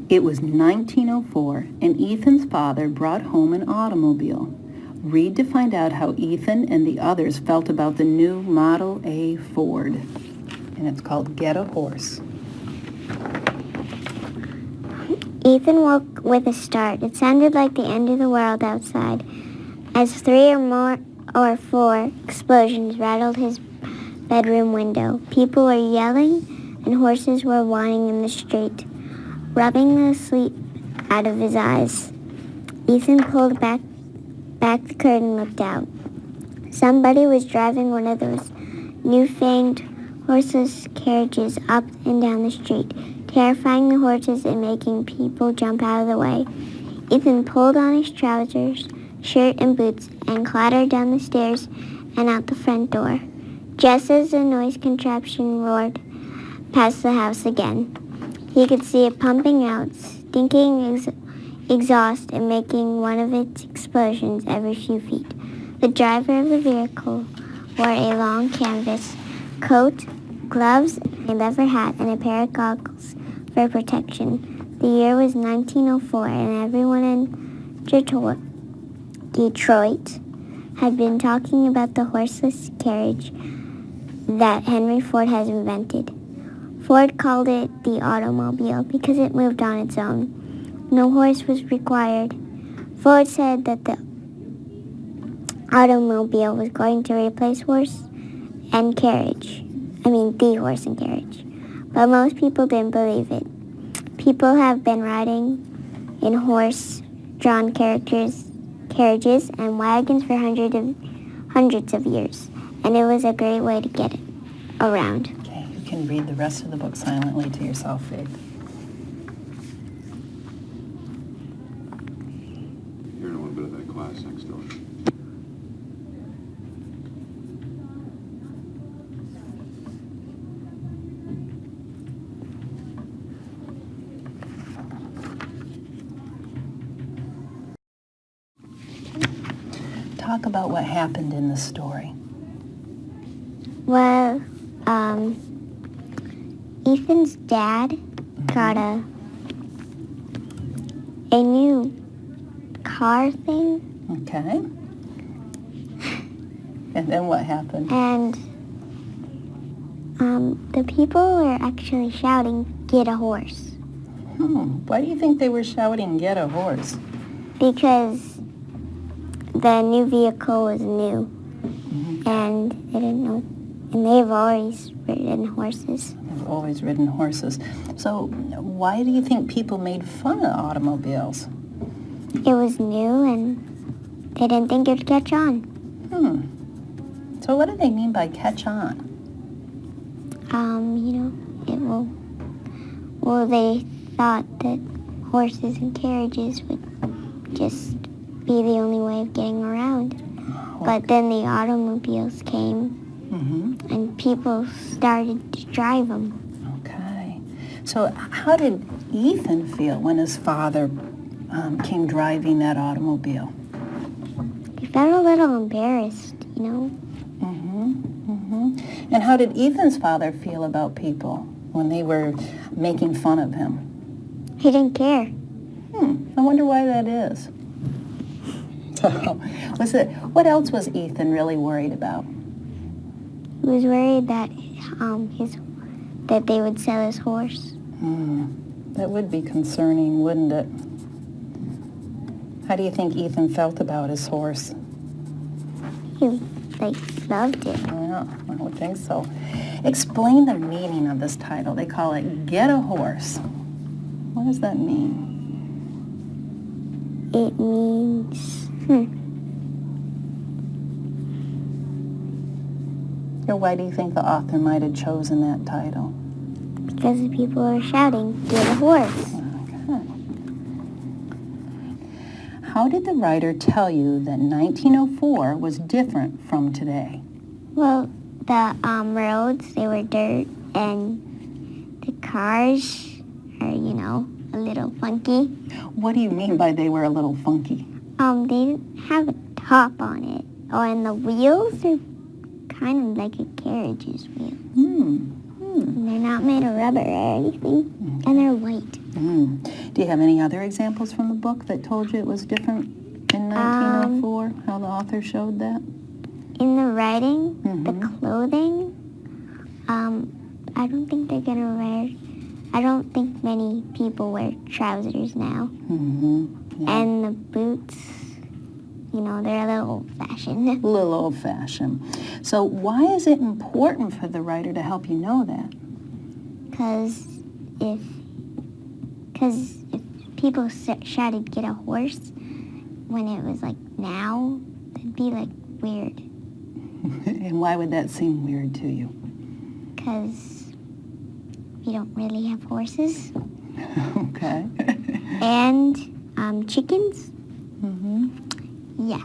It was 1904, and Ethan's father brought home an automobile. Read to find out how Ethan and the others felt about the new Model A Ford. And it's called Get a Horse. Ethan woke with a start. It sounded like the end of the world outside, as 3 or 4 explosions rattled his bedroom window. People were yelling, and horses were whining in the street, rubbing the sleep out of his eyes. Ethan pulled back the curtain and looked out. Somebody was driving one of those new-fanged horseless carriages up and down the street, terrifying the horses and making people jump out of the way. Ethan pulled on his trousers, shirt, and boots and clattered down the stairs and out the front door, just as the noise contraption roared past the house again. He could see it pumping out stinking exhaust and making one of its explosions every few feet. The driver of the vehicle wore a long canvas coat, gloves, a leather hat, and a pair of goggles for protection. The year was 1904, and everyone in Detroit had been talking about the horseless carriage that Henry Ford has invented. Ford called it the automobile because it moved on its own. No horse was required. Ford said that the automobile was going to replace the horse and carriage. But most people didn't believe it. People have been riding in horse-drawn carriages and wagons for hundreds of years, and it was a great way to get it around. Okay, you can read the rest of the book silently to yourself, Faith. Hearing a little bit of that class next door. Talk about what happened in the story. Well, Ethan's dad got a new car thing. Okay. And then what happened? And the people were actually shouting, "Get a horse." Why do you think they were shouting, "Get a horse"? Because the new vehicle was new, and they didn't know. And they've always ridden horses. They've always ridden horses. So why do you think people made fun of automobiles? It was new, and they didn't think it would catch on. So what do they mean by catch on? It will. Well, they thought that horses and carriages would just be the only way of getting around. But then the automobiles came, and people started to drive them. Okay. So how did Ethan feel when his father came driving that automobile? He felt a little embarrassed, And how did Ethan's father feel about people when they were making fun of him? He didn't care. I wonder why that is. So, what else was Ethan really worried about? He was worried that that they would sell his horse. That would be concerning, wouldn't it? How do you think Ethan felt about his horse? He loved it. Yeah, I would think so. Explain the meaning of this title. They call it Get a Horse. What does that mean? It means... Or why do you think the author might have chosen that title? Because the people are shouting, "Get a horse." Okay. How did the writer tell you that 1904 was different from today? Well, the roads, they were dirt, and the cars are, a little funky. What do you mean by they were a little funky? They didn't have a top on it. Oh, and the wheels are kind of like a carriage's wheel. And they're not made of rubber or anything. And they're white. Do you have any other examples from the book that told you it was different in 1904? How the author showed that? In the writing, the clothing, I don't think they're gonna wear. I don't think many people wear trousers now. Yeah. And the boots, you know, they're a little old-fashioned. A little old-fashioned. So why is it important for the writer to help you know that? Because if people shouted get a horse when it was like now, it'd be like weird. And why would that seem weird to you? Because we don't really have horses. Okay. And chickens? Yeah.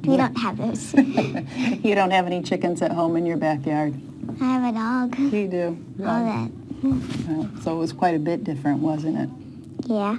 We don't have those. You don't have any chickens at home in your backyard? I have a dog. You do? All that. Well, so it was quite a bit different, wasn't it? Yeah.